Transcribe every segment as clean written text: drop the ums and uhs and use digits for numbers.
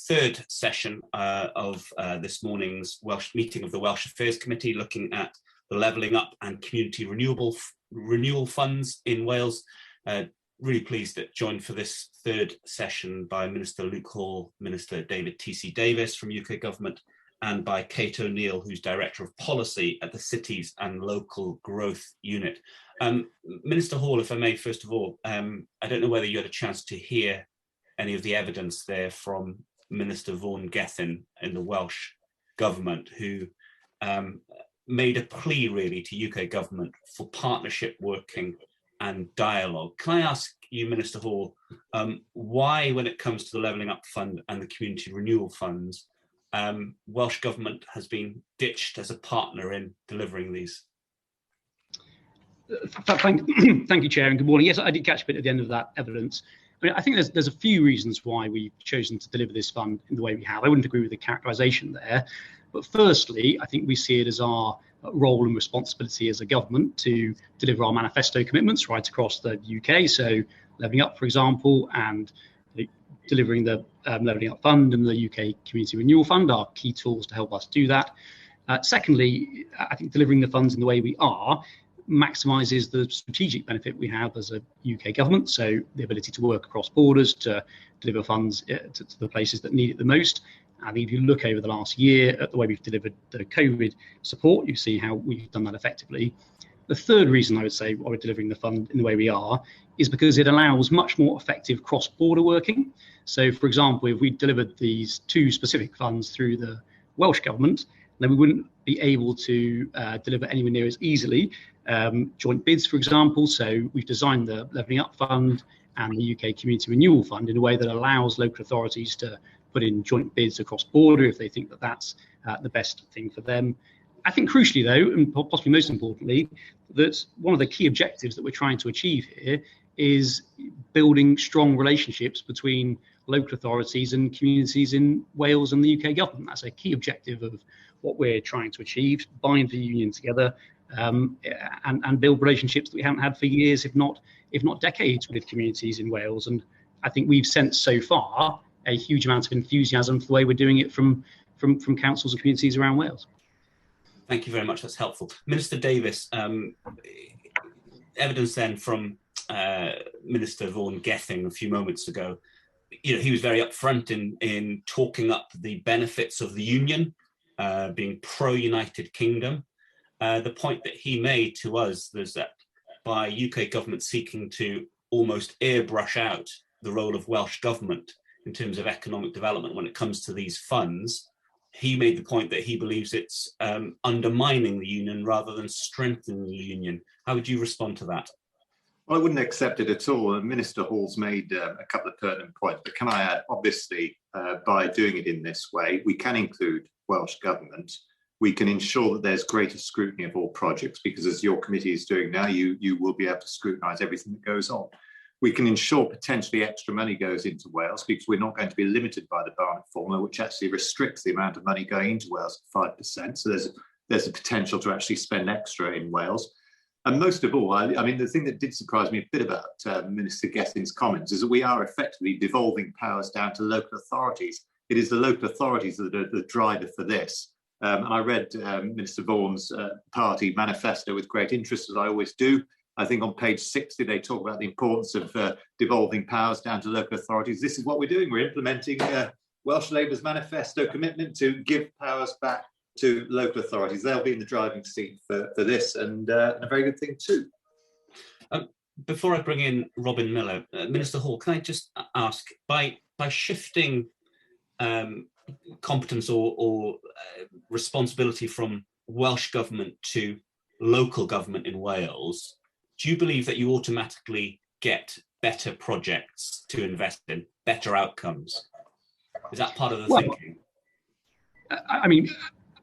third session of this morning's Welsh meeting of the Welsh Affairs Committee, looking at the Levelling-up and Community Renewal funds in Wales. Really pleased that joined for this third session by Minister Luke Hall, Minister David T.C. Davies from UK Government, and by Kate O'Neill, who's Director of Policy at the Cities and Local Growth Unit. Minister Hall, if I may, first of all, I don't know whether you had a chance to hear any of the evidence there from Minister Vaughan Gethin in the Welsh Government, who made a plea really to UK Government for partnership working and dialogue. Can I ask you, Minister Hall, why, when it comes to the Levelling-up Fund and the Community Renewal Funds, Welsh Government has been ditched as a partner in delivering these? Thank you, Chair, and good morning. Yes, I did catch a bit at the end of that evidence. I mean, I think there's a few reasons why we've chosen to deliver this fund in the way we have. I wouldn't agree with the characterisation there, but firstly, I think we see it as our role and responsibility as a government to deliver our manifesto commitments right across the UK. So Levelling Up, for example, and delivering the Levelling Up Fund and the UK Community Renewal Fund are key tools to help us do that. Secondly, I think delivering the funds in the way we are maximises the strategic benefit we have as a UK government, so the ability to work across borders to deliver funds to the places that need it the most. I think if you look over the last year at the way we've delivered the COVID support, you see how we've done that effectively. The third reason I would say why we're delivering the fund in the way we are is because it allows much more effective cross-border working. So, for example, if we delivered these two specific funds through the Welsh Government, then we wouldn't be able to deliver anywhere near as easily joint bids, for example. So we've designed the Levelling Up Fund and the UK Community Renewal Fund in a way that allows local authorities to put in joint bids across border if they think that that's the best thing for them. I think crucially, though, and possibly most importantly, that one of the key objectives that we're trying to achieve here is building strong relationships between local authorities and communities in Wales and the UK government. That's a key objective of what we're trying to achieve, bind the union together and build relationships that we haven't had for years, if not decades, with communities in Wales. And I think we've sensed so far a huge amount of enthusiasm for the way we're doing it from councils and communities around Wales. Thank you very much. That's helpful. Minister Davies, evidence then from Minister Vaughan Gethin a few moments ago. You know, he was very upfront in talking up the benefits of the union, being pro-United Kingdom. The point that he made to us was that by UK government seeking to almost airbrush out the role of Welsh government in terms of economic development when it comes to these funds, he made the point that he believes it's undermining the union rather than strengthening the union. How would you respond to that? Well, I wouldn't accept it at all. Minister Hall's made a couple of pertinent points, but can I add, obviously, by doing it in this way, we can include Welsh Government. We can ensure that there's greater scrutiny of all projects, because as your committee is doing now, you will be able to scrutinise everything that goes on. We can ensure potentially extra money goes into Wales, because we're not going to be limited by the Barnett formula, which actually restricts the amount of money going into Wales at 5%. So there's a potential to actually spend extra in Wales. And most of all, I mean, the thing that did surprise me a bit about Minister Gethin's comments is that we are effectively devolving powers down to local authorities. It is the local authorities that are the driver for this. And I read Minister Vaughan's party manifesto with great interest, as I always do. I think on page 60, they talk about the importance of devolving powers down to local authorities. This is what we're doing. We're implementing Welsh Labour's manifesto commitment to give powers back to local authorities. They'll be in the driving seat for this, and a very good thing too. Before I bring in Robin Miller, Minister Hall, can I just ask, by shifting competence or responsibility from Welsh Government to local government in Wales, do you believe that you automatically get better projects to invest in, better outcomes? Is that part of the thinking? I mean,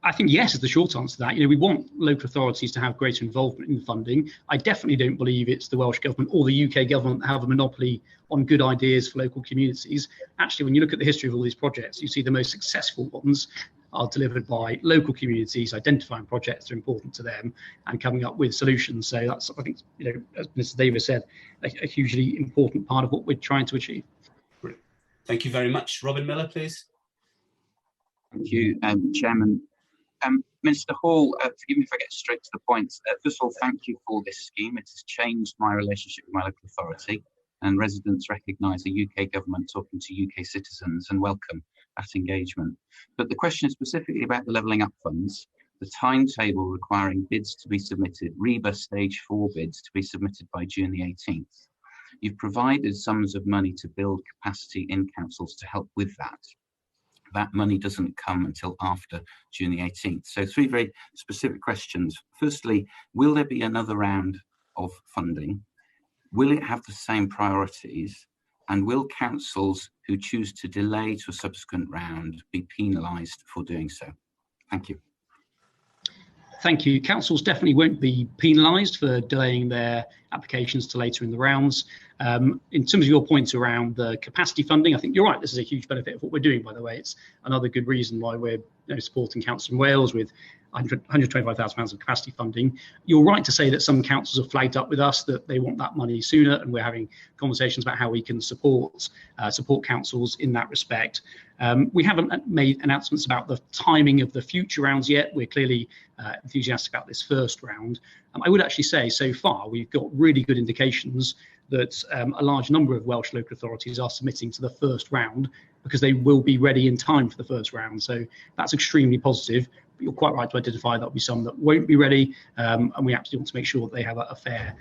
I think yes is the short answer to that. You know, we want local authorities to have greater involvement in funding. I definitely don't believe it's the Welsh Government or the UK Government that have a monopoly on good ideas for local communities. Actually, when you look at the history of all these projects, you see the most successful ones are delivered by local communities, identifying projects that are important to them and coming up with solutions. So that's, I think, you know, as Mr. Davies said, a hugely important part of what we're trying to achieve. Brilliant. Thank you very much. Robin Miller, please. Thank you, Chairman. Minister Hall, forgive me if I get straight to the point. First of all, thank you for this scheme. It has changed my relationship with my local authority, and residents recognise the UK government talking to UK citizens and welcome that engagement. But the question is specifically about the Levelling Up funds, the timetable requiring bids to be submitted, REBA Stage 4 bids to be submitted by June the 18th. You've provided sums of money to build capacity in councils to help with that. That money doesn't come until after June the 18th. So 3 very specific questions. Firstly, will there be another round of funding? Will it have the same priorities? And will councils who choose to delay to a subsequent round be penalised for doing so? Thank you. Thank you. Councils definitely won't be penalised for delaying their applications to later in the rounds. In terms of your points around the capacity funding, I think you're right. This is a huge benefit of what we're doing, by the way. It's another good reason why we're supporting councils in Wales with £125,000 of capacity funding. You're right to say that some councils have flagged up with us that they want that money sooner, and we're having conversations about how we can support councils in that respect. We haven't made announcements about the timing of the future rounds yet. We're clearly enthusiastic about this first round. I would actually say so far we've got really good indications that a large number of Welsh local authorities are submitting to the first round because they will be ready in time for the first round. So that's extremely positive. But you're quite right to identify there'll be some that won't be ready, and we absolutely want to make sure that they have a fair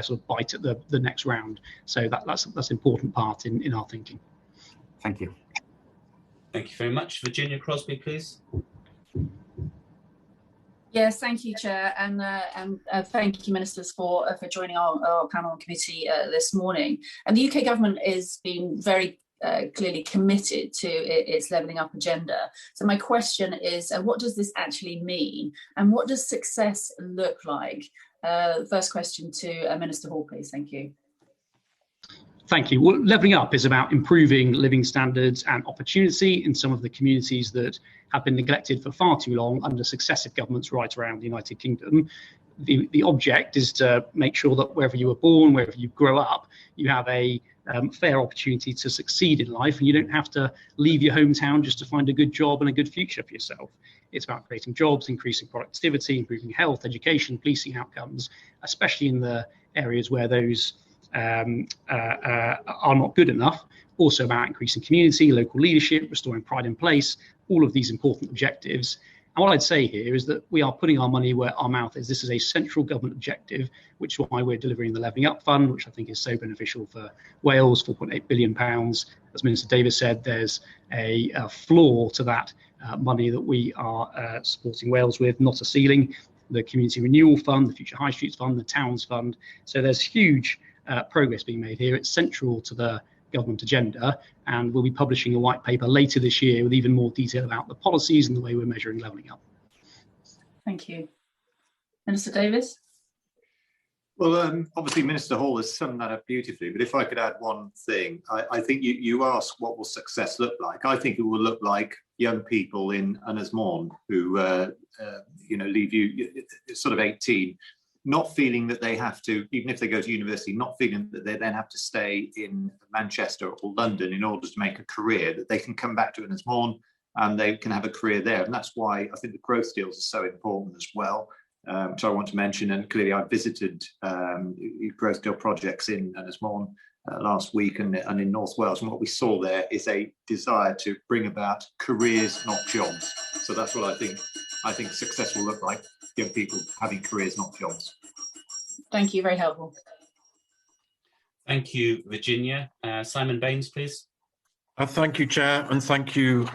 sort of bite at the next round. So that's an important part in our thinking. Thank you. Thank you very much. Virginia Crosby, please. Yes, thank you, Chair, and thank you, Ministers, for joining our panel and committee this morning. And the UK government is being very clearly committed to its levelling up agenda. So my question is, what does this actually mean, and what does success look like? First question to Minister Hall, please. Thank you. Thank you. Well, levelling up is about improving living standards and opportunity in some of the communities that have been neglected for far too long under successive governments right around the United Kingdom. The object is to make sure that wherever you were born, wherever you grow up, you have a fair opportunity to succeed in life, and you don't have to leave your hometown just to find a good job and a good future for yourself. It's about creating jobs, increasing productivity, improving health, education, policing outcomes, especially in the areas where those are not good enough. Also about increasing community, local leadership, restoring pride in place, all of these important objectives. And what I'd say here is that we are putting our money where our mouth is. This is a central government objective, which is why we're delivering the Levelling Up Fund, which I think is so beneficial for Wales, £4.8 billion. As Minister Davies said, there's a floor to that money that we are supporting Wales with, not a ceiling. The Community Renewal Fund, the Future High Streets Fund, the Towns Fund. So there's huge progress being made here. It's central to the government agenda, and we'll be publishing a white paper later this year with even more detail about the policies and the way we're measuring levelling up. Thank you. Minister Davies? Well, obviously Minister Hall has summed that up beautifully, but if I could add one thing, I think you asked what will success look like. I think it will look like young people in Ynys who leave you sort of 18, not feeling that they have to, even if they go to university, not feeling that they then have to stay in Manchester or London in order to make a career, that they can come back to Ynys and they can have a career there. And that's why I think the growth deals are so important as well, which I want to mention. And clearly I visited growth deal projects in Ynys last week and in North Wales. And what we saw there is a desire to bring about careers, not jobs. So that's what I think success will look like. Young people having careers, not jobs. Thank you, very helpful. Thank you, Virginia. Simon Baines, please. Thank you, Chair, and thank you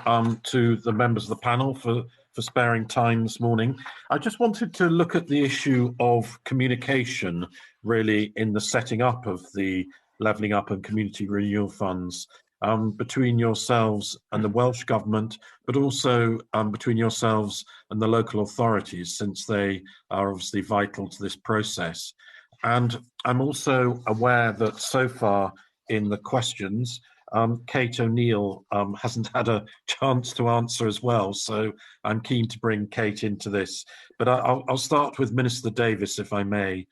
to the members of the panel for sparing time this morning. I just wanted to look at the issue of communication, really, in the setting up of the Levelling Up and Community Renewal funds between yourselves and the Welsh Government, but also between yourselves and the local authorities, since they are obviously vital to this process. And I'm also aware that so far in the questions, Kate O'Neill hasn't had a chance to answer as well, so I'm keen to bring Kate into this. But I'll start with Minister Davies, if I may.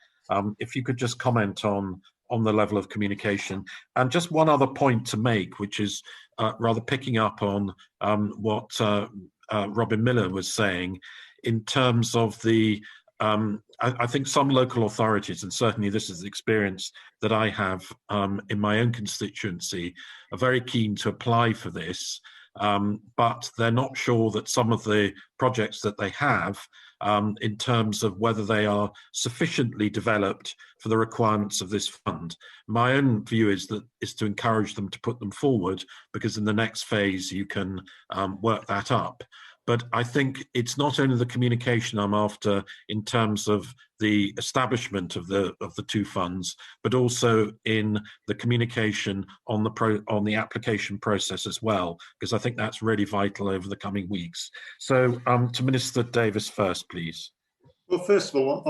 If you could just comment on the level of communication. And just one other point to make, which is rather picking up on what Robin Miller was saying in terms of the I think some local authorities, and certainly this is the experience that I have in my own constituency, are very keen to apply for this, but they're not sure that some of the projects that they have, in terms of whether they are sufficiently developed for the requirements of this fund. My own view is to encourage them to put them forward, because in the next phase you can work that up. But I think it's not only the communication I'm after in terms of the establishment of the two funds, but also in the communication on the application process as well, because I think that's really vital over the coming weeks. So to Minister Davies first, please. Well, first of all,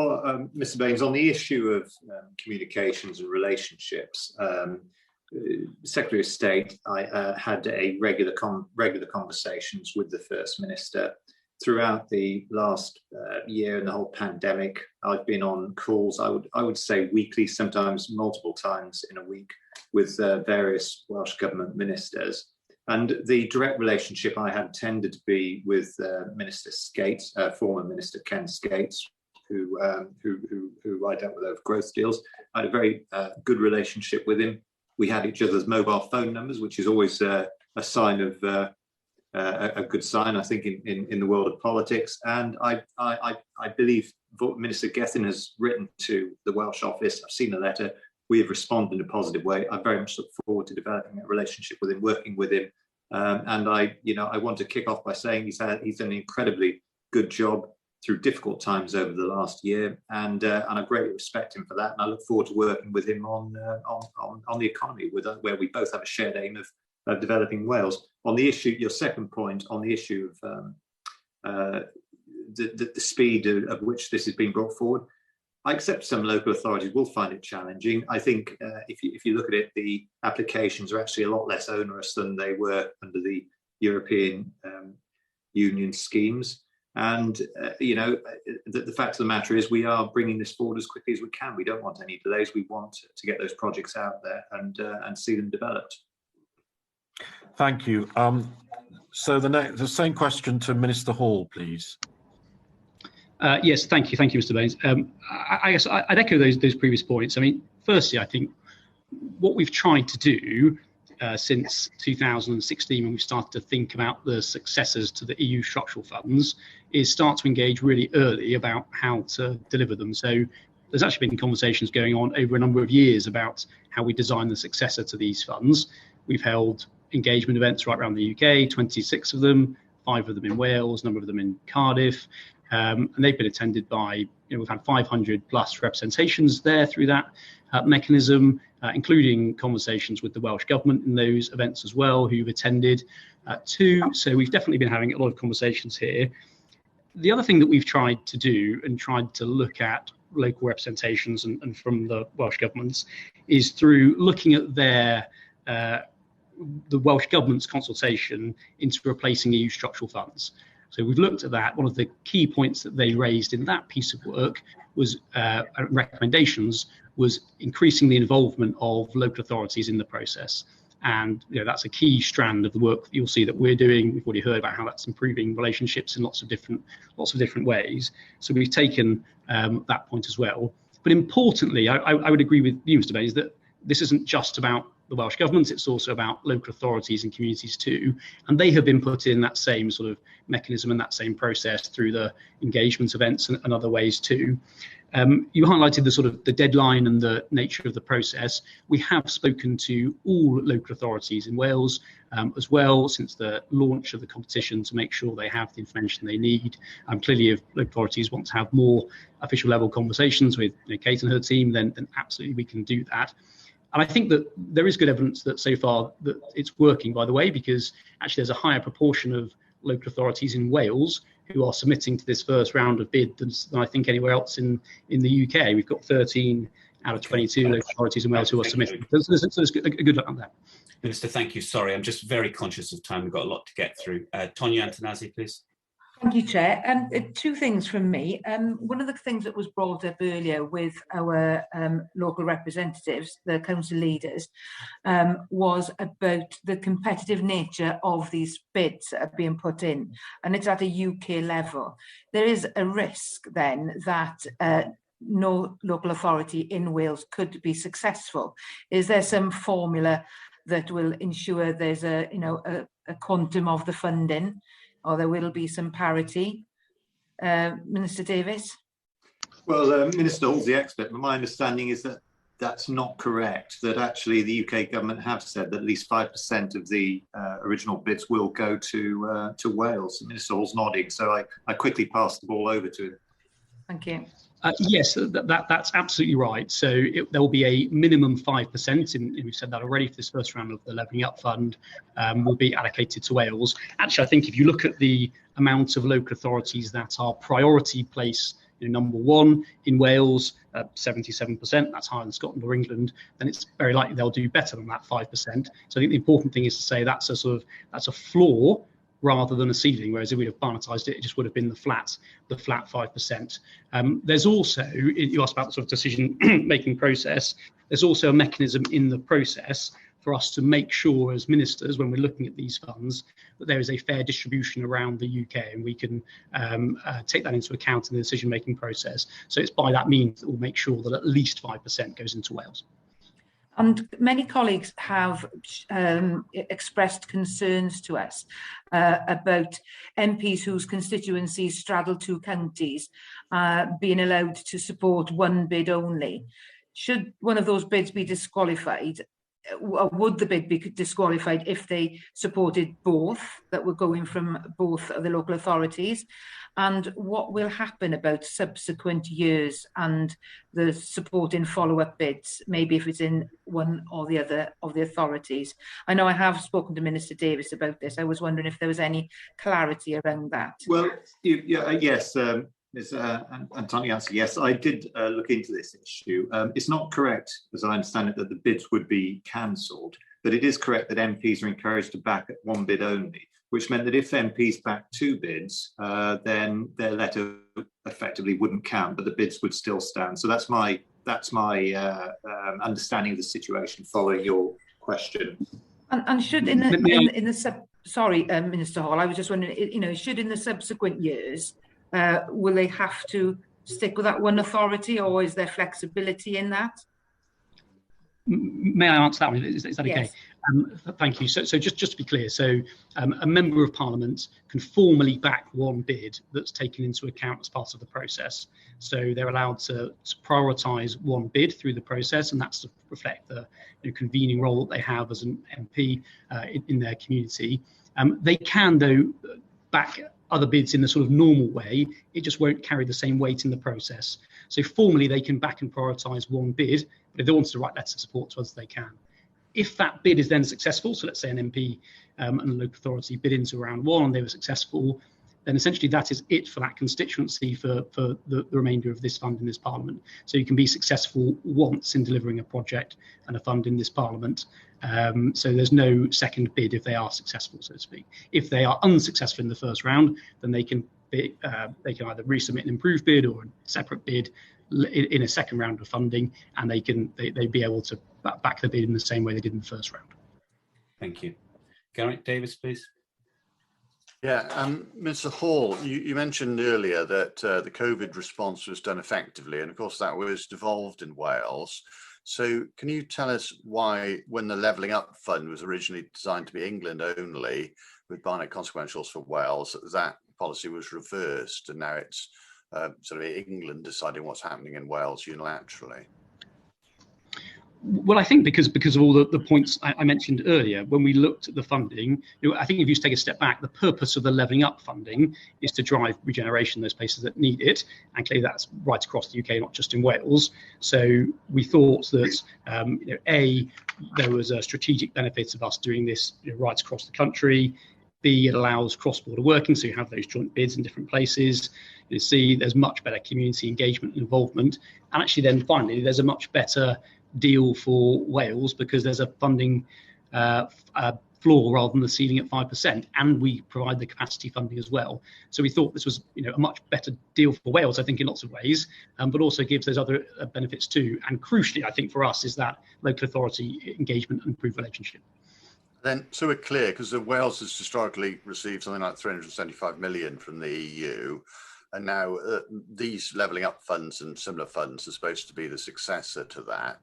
Mr. Baines, on the issue of communications and relationships, Secretary of State, I had a regular conversations with the First Minister throughout the last year and the whole pandemic. I've been on calls, I would say weekly, sometimes multiple times in a week, with various Welsh Government ministers. And the direct relationship I had tended to be with Minister Skates, former Minister Ken Skates, who I dealt with over growth deals. I had a very good relationship with him. We had each other's mobile phone numbers, which is always a sign of a good sign, I think, in the world of politics. And I believe Minister Gethin has written to the Welsh office. I've seen the letter. We have responded in a positive way. I very much look forward to developing a relationship with him, working with him. And I want to kick off by saying he's done an incredibly good job through difficult times over the last year, and I greatly respect him for that. And I look forward to working with him on the economy, where we both have a shared aim of developing Wales. On the issue, your second point, on the issue of the speed of which this is being brought forward, I accept some local authorities will find it challenging. I think if you look at it, the applications are actually a lot less onerous than they were under the European Union schemes. And, the fact of the matter is we are bringing this forward as quickly as we can. We don't want any delays. We want to get those projects out there and see them developed. Thank you. So the same question to Minister Hall, please. Yes, thank you, Mr. Baines. I guess I'd echo those previous points. I mean, firstly, I think what we've tried to do since 2016, when we started to think about the successors to the EU structural funds, is start to engage really early about how to deliver them. So there's actually been conversations going on over a number of years about how we design the successor to these funds. We've held engagement events right around the UK, 26 of them, 5 of them in Wales, a number of them in Cardiff, and they've been attended by, we've had 500 plus representations there through that mechanism, including conversations with the Welsh Government in those events as well, who've attended too. So we've definitely been having a lot of conversations here. The other thing that we've tried to do and tried to look at local representations and from the Welsh Governments is through looking at the Welsh Government's consultation into replacing EU structural funds. So we've looked at that. One of the key points that they raised in that piece of work was recommendations was increasing the involvement of local authorities in the process. And that's a key strand of the work that you'll see that we're doing. We've already heard about how that's improving relationships in lots of different ways. So we've taken that point as well. But importantly, I would agree with you, Mr. Baines, that this isn't just about the Welsh Government, it's also about local authorities and communities too. And they have been put in that same sort of mechanism and that same process through the engagement events and other ways too. You highlighted the sort of the deadline and the nature of the process. We have spoken to all local authorities in Wales as well since the launch of the competition to make sure they have the information they need. Clearly, if local authorities want to have more official level conversations with Kate and her team, then absolutely we can do that. And I think that there is good evidence that so far that it's working, by the way, because actually there's a higher proportion of local authorities in Wales who are submitting to this first round of bid than I think anywhere else in the UK. We've got 13 out of 22 local authorities in Wales who are submitting. So there's a good look on that. Minister, thank you. Sorry, I'm just very conscious of time. We've got a lot to get through. Tonya Antonazzi, please. Thank you, Chair. Two things from me. One of the things that was brought up earlier with our local representatives, the council leaders, was about the competitive nature of these bids that are being put in, and it's at a UK level. There is a risk then that no local authority in Wales could be successful. Is there some formula that will ensure there's a quantum of the funding, or there will be some parity? Minister Davies? Well, Minister Hall's the expert, but my understanding is that that's not correct, that actually the UK government have said that at least 5% of the original bids will go to Wales. Minister Hall's nodding, so I quickly pass the ball over to him. Thank you. Yes, that's absolutely right. So there will be a minimum 5%, and we've said that already, for this first round of the Levelling Up Fund will be allocated to Wales. Actually, I think if you look at the amount of local authorities that are priority place, number one in Wales, 77%, that's higher than Scotland or England, then it's very likely they'll do better than that 5%. So I think the important thing is to say that's a floor rather than a ceiling, whereas if we'd have Barnetised it, it just would have been the flat 5%. There's also, you asked about the sort of decision-making process, there's also a mechanism in the process for us to make sure as ministers, when we're looking at these funds, that there is a fair distribution around the UK, and we can take that into account in the decision-making process. So it's by that means that we'll make sure that at least 5% goes into Wales. And many colleagues have expressed concerns to us about MPs whose constituencies straddle two counties being allowed to support one bid only. Should one of those bids be disqualified, or would the bid be disqualified if they supported both, that were going from both of the local authorities? And what will happen about subsequent years and the support in follow-up bids, maybe if it's in one or the other of the authorities? I know I have spoken to Minister Davies about this. I was wondering if there was any clarity around that. Well, yes, Ms. Antonio answered yes. I did look into this issue. It's not correct, as I understand it, that the bids would be cancelled, but it is correct that MPs are encouraged to back at one bid only, which meant that if MPs backed two bids, then their letter effectively wouldn't count, but the bids would still stand. So that's my understanding of the situation following your question. And should Minister Hall, I was just wondering, should in the subsequent years, will they have to stick with that one authority, or is there flexibility in that? May I answer that one? Is that okay? Yes. Thank you. So just to be clear, a member of Parliament can formally back one bid that's taken into account as part of the process. So they're allowed to prioritise one bid through the process, and that's to reflect the convening role that they have as an MP in their community. They can, though, back other bids in the sort of normal way. It just won't carry the same weight in the process. So formally, they can back and prioritise one bid, but if they want to write letters of support to us, they can. If that bid is then successful, so let's say an MP and a local authority bid into round one and they were successful, then essentially that is it for that constituency for the remainder of this fund in this Parliament. So you can be successful once in delivering a project and a fund in this Parliament. So there's no second bid if they are successful, so to speak. If they are unsuccessful in the first round, then they can either resubmit an improved bid or a separate bid in a second round of funding, and they'd be able to back the bid in the same way they did in the first round. Thank you. Garrett Davies, please. Yeah, Mr. Hall, you mentioned earlier that the COVID response was done effectively, and of course that was devolved in Wales. So can you tell us why, when the Levelling Up Fund was originally designed to be England only, with binary consequentials for Wales, that policy was reversed, and now it's sort of England deciding what's happening in Wales unilaterally? Well, I think because of all the points I mentioned earlier, when we looked at the funding, I think if you take a step back, the purpose of the Levelling Up funding is to drive regeneration in those places that need it, and clearly that's right across the UK, not just in Wales. So we thought that there was a strategic benefit of us doing this right across the country. B, it allows cross-border working, so you have those joint bids in different places. C, there's much better community engagement and involvement, and actually then finally there's a much better deal for Wales because there's a funding floor rather than the ceiling at 5%, and we provide the capacity funding as well. So we thought this was, a much better deal for Wales, I think, in lots of ways, but also gives those other benefits too. And crucially, I think for us, is that local authority engagement and improved relationship. Then, so we're clear, because Wales has historically received something like 375 million from the EU, and now these levelling up funds and similar funds are supposed to be the successor to that.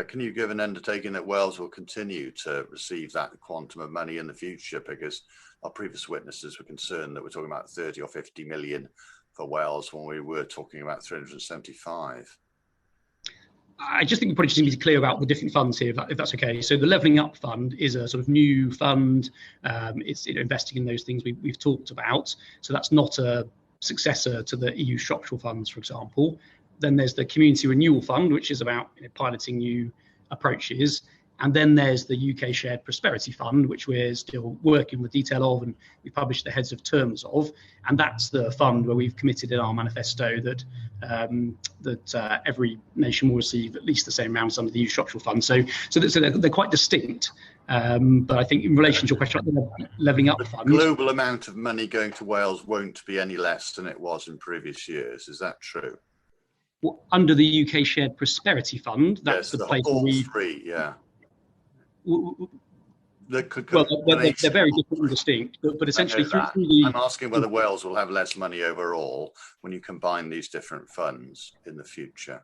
Can you give an undertaking that Wales will continue to receive that quantum of money in the future? Because our previous witnesses were concerned that we're talking about 30 or 50 million for Wales when we were talking about 375. I just think we probably just need to be clear about the different funds here, if that's okay. So the Levelling Up Fund is a sort of new fund. It's investing in those things we've talked about. So that's not a successor to the EU structural funds, for example. Then there's the Community Renewal Fund, which is about piloting new approaches. And then there's the UK Shared Prosperity Fund, which we're still working on the detail of, and we published the heads of terms of. And that's the fund where we've committed in our manifesto that every nation will receive at least the same amount under the EU structural fund. So they're quite distinct. But I think in relation to your question about the Levelling Up Fund, the global amount of money going to Wales won't be any less than it was in previous years. Is that true? Under the UK Shared Prosperity Fund, that's yes, the place where we three, yeah. Well, they're very different and distinct, but essentially I'm asking whether Wales will have less money overall when you combine these different funds in the future.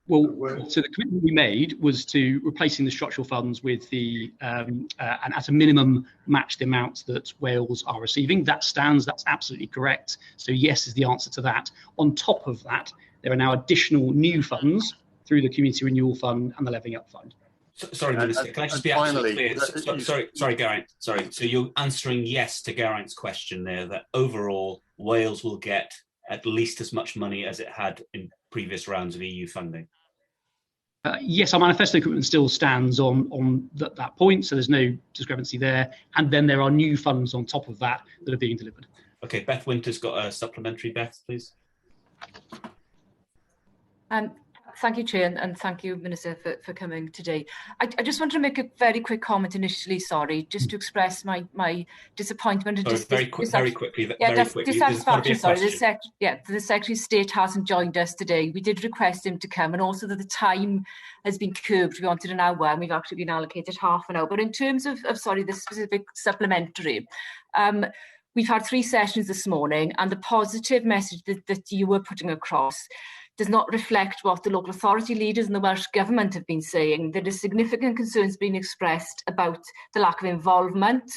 Well, so the commitment we made was to replacing the structural funds with the and at a minimum match the amounts that Wales are receiving. That stands. That's absolutely correct. So yes is the answer to that. On top of that, there are now additional new funds through the Community Renewal Fund and the Levelling Up Fund. Sorry, Minister, can I just be absolutely clear? Sorry, Geraint. Sorry. So you're answering yes to Geraint's question there, that overall Wales will get at least as much money as it had in previous rounds of EU funding. Yes, our manifesto commitment still stands on that point, so there's no discrepancy there. And then there are new funds on top of that that are being delivered. Okay, Beth Winter's got a supplementary. Beth, please. Thank you, Chair, and thank you, Minister, for coming today. I just wanted to make a very quick comment initially, just to express my disappointment. Sorry, very quickly. Dissatisfaction, sorry. The Secretary of State hasn't joined us today. We did request him to come, and also that the time has been curbed. We wanted an hour, and we've actually been allocated half an hour. But in terms of the specific supplementary, we've had 3 sessions this morning, and the positive message that you were putting across does not reflect what the local authority leaders and the Welsh Government have been saying. There is significant concerns being expressed about the lack of involvement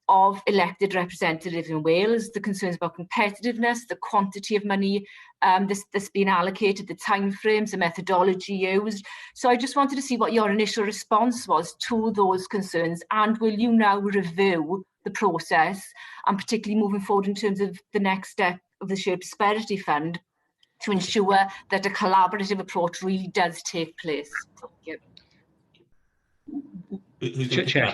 of elected representatives in Wales, the concerns about competitiveness, the quantity of money that's been allocated, the timeframes, the methodology used. So I just wanted to see what your initial response was to those concerns, and will you now review the process, and particularly moving forward in terms of the next step of the Shared Prosperity Fund, to ensure that a collaborative approach really does take place? Thank you. Chair,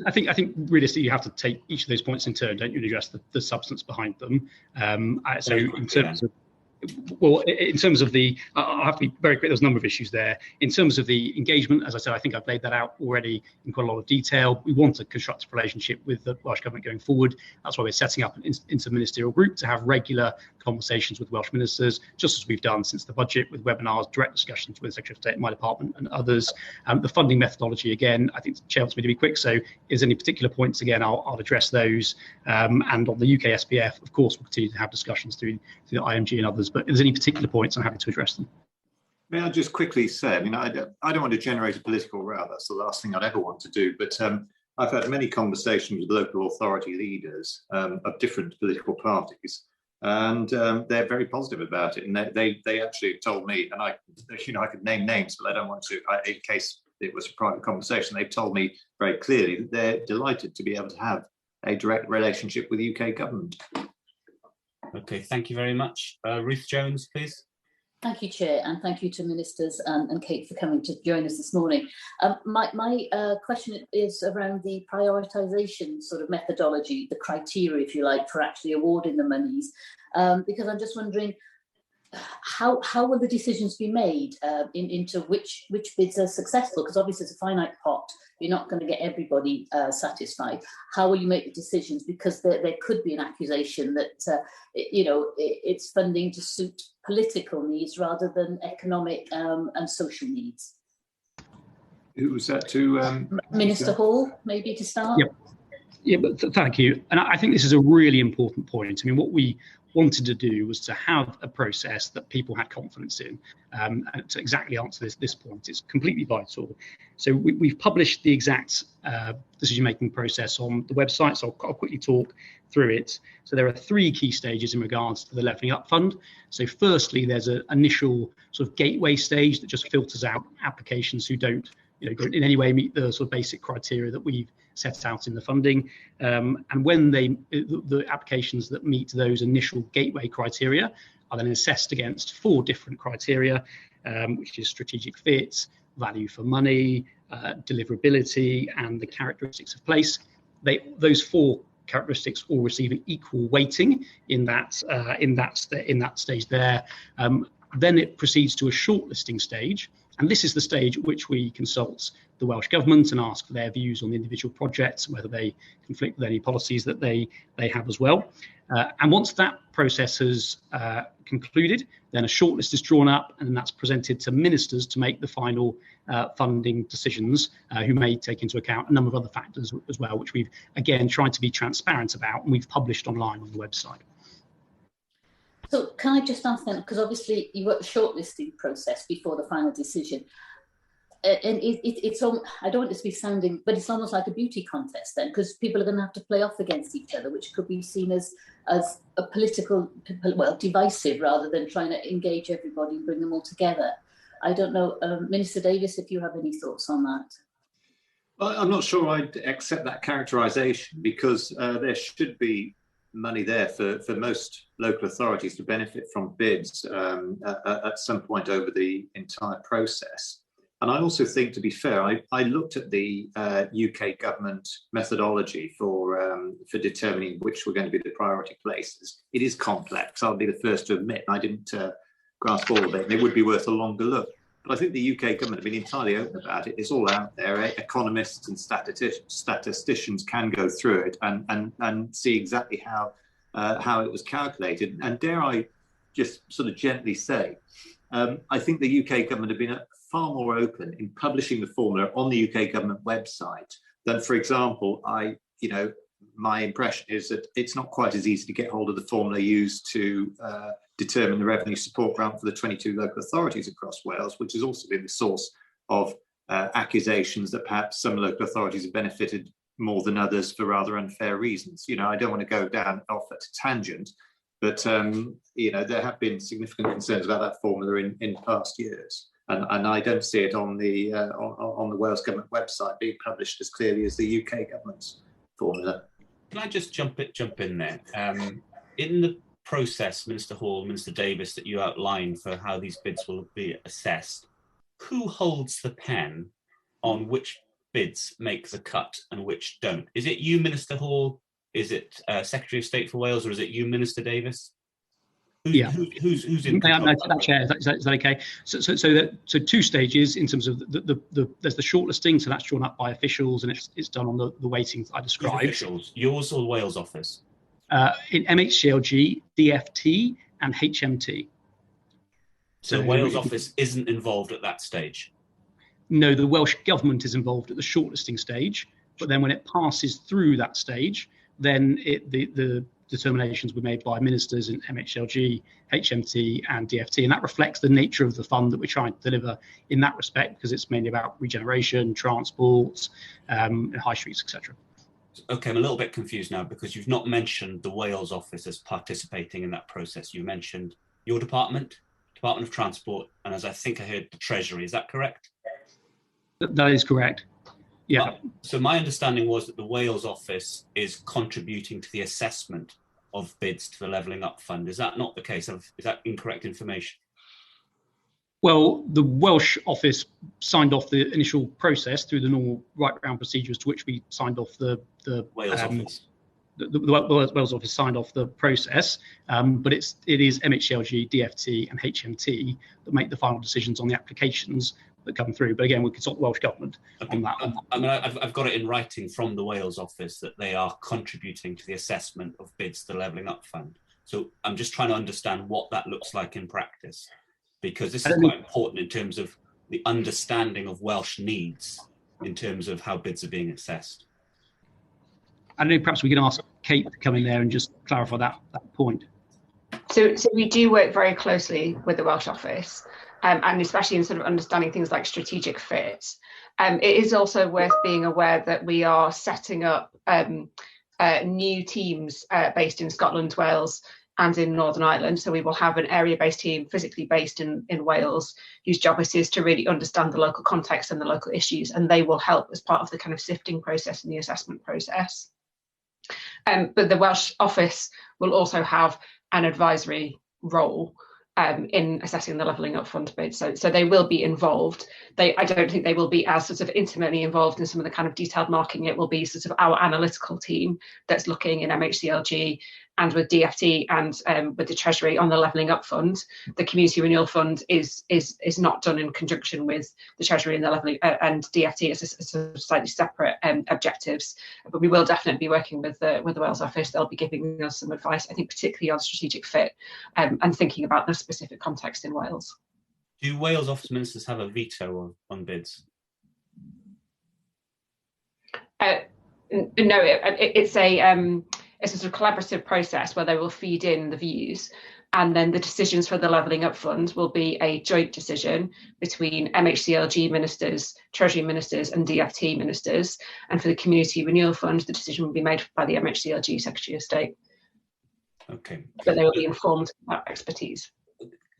I think realistically you have to take each of those points in turn, don't you, and address the substance behind them. So in terms of the, I'll have to be very quick, there's a number of issues there. In terms of the engagement, as I said, I think I've laid that out already in quite a lot of detail. We want a constructive relationship with the Welsh Government going forward. That's why we're setting up an interministerial group to have regular conversations with Welsh ministers, just as we've done since the budget, with webinars, direct discussions with the Secretary of State in my department and others. The funding methodology, again, I think the Chair wants me to be quick, so if there's any particular points, again, I'll address those. And on the UK SPF, of course, we'll continue to have discussions through the IMG and others, but if there's any particular points, I'm happy to address them. May I just quickly say, I don't want to generate a political row. That's the last thing I'd ever want to do. But I've had many conversations with local authority leaders of different political parties, and they're very positive about it. And they actually told me, and I could name names, but I don't want to, in case it was a private conversation. They've told me very clearly that they're delighted to be able to have a direct relationship with the UK government. Okay, thank you very much. Ruth Jones, please. Thank you, Chair, and thank you to Ministers and Kate for coming to join us this morning. My question is around the prioritisation sort of methodology, the criteria, if you like, for actually awarding the monies, because I'm just wondering, how will the decisions be made into which bids are successful? Because obviously it's a finite pot. You're not going to get everybody satisfied. How will you make the decisions? Because there could be an accusation that it's funding to suit political needs rather than economic and social needs. Who was that to? Minister Hall, maybe to start. Yep. Yeah, but thank you. And I think this is a really important point. I mean, what we wanted to do was to have a process that people had confidence in. And to exactly answer this point, it's completely vital. So we've published the exact decision-making process on the website, so I'll quickly talk through it. So there are 3 key stages in regards to the Levelling Up Fund. So firstly, there's an initial sort of gateway stage that just filters out applications who don't in any way meet the sort of basic criteria that we've set out in the funding. And when the applications that meet those initial gateway criteria are then assessed against 4 different criteria, which is strategic fit, value for money, deliverability, and the characteristics of place. Those 4 characteristics all receive an equal weighting in that stage there. Then it proceeds to a shortlisting stage. And this is the stage at which we consult the Welsh Government and ask for their views on the individual projects, whether they conflict with any policies that they have as well. And once that process has concluded, then a shortlist is drawn up, and then that's presented to ministers to make the final funding decisions, who may take into account a number of other factors as well, which we've, again, tried to be transparent about, and we've published online on the website. So can I just ask then, because obviously you got the shortlisting process before the final decision, and it's I don't want this to be sounding, but it's almost like a beauty contest then, because people are going to have to play off against each other, which could be seen as a political, well, divisive, rather than trying to engage everybody and bring them all together. I don't know, Minister Davies, if you have any thoughts on that. Well, I'm not sure I'd accept that characterisation, because there should be money there for most local authorities to benefit from bids at some point over the entire process. And I also think, to be fair, I looked at the UK government methodology for determining which were going to be the priority places. It is complex, I'll be the first to admit. I didn't grasp all of it, and it would be worth a longer look. But I think the UK government have been entirely open about it. It's all out there. Economists and statisticians can go through it and see exactly how it was calculated. And dare I just sort of gently say, I think the UK government have been far more open in publishing the formula on the UK government website than, for example, my impression is that it's not quite as easy to get hold of the formula used to determine the revenue support grant for the 22 local authorities across Wales, which has also been the source of accusations that perhaps some local authorities have benefited more than others for rather unfair reasons. I don't want to go down off at a tangent, but there have been significant concerns about that formula in past years, and I don't see it on the Wales government website being published as clearly as the UK government's formula. Can I just jump in there? In the process, Minister Hall, Minister Davies, that you outlined for how these bids will be assessed, who holds the pen on which bids make the cut and which don't? Is it you, Minister Hall? Is it Secretary of State for Wales, or is it you, Minister Davies? Who's in control? Chair, is that okay? So 2 stages in terms of there's the shortlisting, so that's drawn up by officials, and it's done on the weightings I described. Who's officials? Yours or the Wales office? In MHCLG, DFT, and HMT. So the Wales office isn't involved at that stage? No, the Welsh Government is involved at the shortlisting stage, but then when it passes through that stage, then the determinations were made by ministers in MHLG, HMT, and DFT, and that reflects the nature of the fund that we're trying to deliver in that respect, because it's mainly about regeneration, transport, high streets, etc. Okay, I'm a little bit confused now, because you've not mentioned the Wales office as participating in that process. You mentioned your Department of Transport, and as I think I heard, the Treasury. Is that correct? That is correct. Yeah. So my understanding was that the Wales office is contributing to the assessment of bids to the Levelling Up Fund. Is that not the case? Is that incorrect information? Well, the Welsh office signed off the initial process through the normal right round procedures to which we signed off the Wales office. the Wales office signed off the process, but it is MHCLG, DFT and HMT that make the final decisions on the applications that come through. But again, we consult the Welsh Government on that. I mean, I've got it in writing from the Wales office that they are contributing to the assessment of bids to the Levelling Up Fund. So I'm just trying to understand what that looks like in practice, because this is quite important in terms of the understanding of Welsh needs in terms of how bids are being assessed. I don't know, perhaps we can ask Kate to come in there and just clarify that point. So we do work very closely with the Welsh office, and especially in sort of understanding things like strategic fit. It is also worth being aware that we are setting up new teams based in Scotland, Wales and in Northern Ireland. So we will have an area-based team physically based in Wales, whose job it is to really understand the local context and the local issues, and they will help as part of the kind of sifting process and the assessment process. But the Welsh office will also have an advisory role in assessing the Levelling Up Fund bid. So they will be involved. I don't think they will be as sort of intimately involved in some of the kind of detailed marking. It will be sort of our analytical team that's looking in MHCLG and with DFT and with the Treasury on the Levelling Up Fund. The Community Renewal Fund is not done in conjunction with the Treasury and the Levelling and DFT. It's a slightly separate objectives. But we will definitely be working with the Wales office. They'll be giving us some advice, I think, particularly on strategic fit and thinking about the specific context in Wales. Do Wales office ministers have a veto on bids? No, it's a sort of collaborative process where they will feed in the views, and then the decisions for the Levelling Up Fund will be a joint decision between MHCLG ministers, Treasury ministers and DFT ministers, and for the Community Renewal Fund the decision will be made by the MHCLG Secretary of State. Okay. But they will be informed about expertise.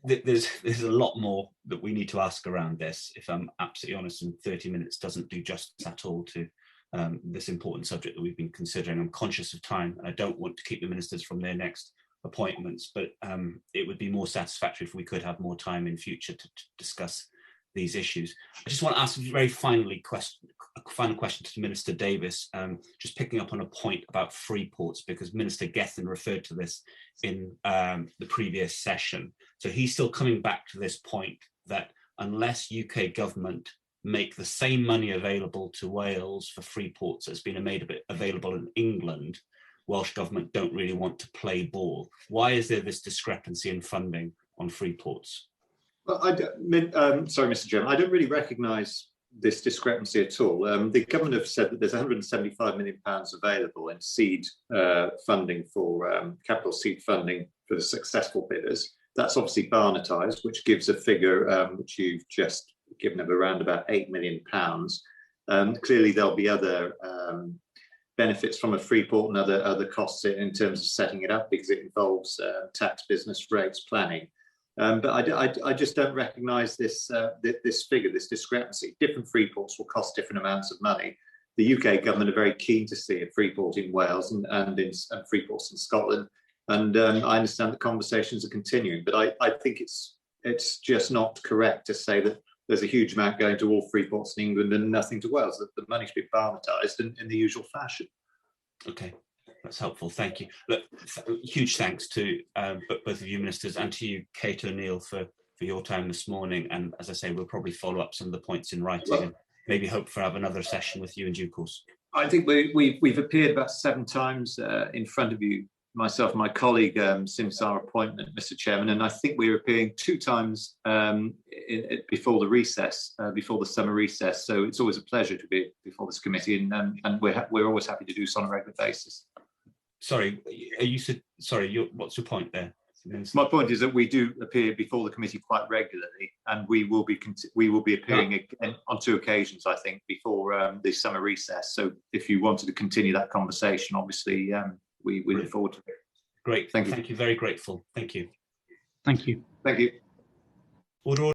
There's a lot more that we need to ask around this, if I'm absolutely honest, and 30 minutes doesn't do justice at all to this important subject that we've been considering. I'm conscious of time and I don't want to keep the ministers from their next appointments, but it would be more satisfactory if we could have more time in future to discuss these issues. I just want to ask a very final question to Minister Davies, just picking up on a point about free ports, because Minister Gethin referred to this in the previous session. So he's still coming back to this point that unless UK government make the same money available to Wales for free ports that's been made available in England, Welsh government don't really want to play ball. Why is there this discrepancy in funding on free ports? Well, sorry, Mr. Chairman, I don't really recognise this discrepancy at all. The government have said that there's £175 million available in seed funding for capital seed funding for the successful bidders. That's obviously Barnetised, which gives a figure which you've just given of around about £8 million. Clearly, there'll be other benefits from a free port and other costs in terms of setting it up, because it involves tax, business rates, planning. But I just don't recognise this figure, this discrepancy. Different free ports will cost different amounts of money. The UK government are very keen to see a free port in Wales and free ports in Scotland. And I understand the conversations are continuing, but I think it's just not correct to say that there's a huge amount going to all free ports in England and nothing to Wales. That the money should be Barnetised in the usual fashion. Okay, that's helpful. Thank you. Look, huge thanks to both of you ministers and to you, Kate O'Neill, for your time this morning. And as I say, we'll probably follow up some of the points in writing and maybe hope for have another session with you in due course. I think we've appeared about 7 times in front of you, myself and my colleague, since our appointment, Mr. Chairman, and I think we were appearing 2 times before the recess, before the summer recess. So it's always a pleasure to be before this committee, and we're always happy to do so on a regular basis. Sorry, what's your point there? My point is that we do appear before the committee quite regularly, and we will be appearing again on 2 occasions, I think, before the summer recess. So if you wanted to continue that conversation, obviously. We look forward to it. Great. Thank you. Very grateful. Thank you. Thank you. Thank you. Order.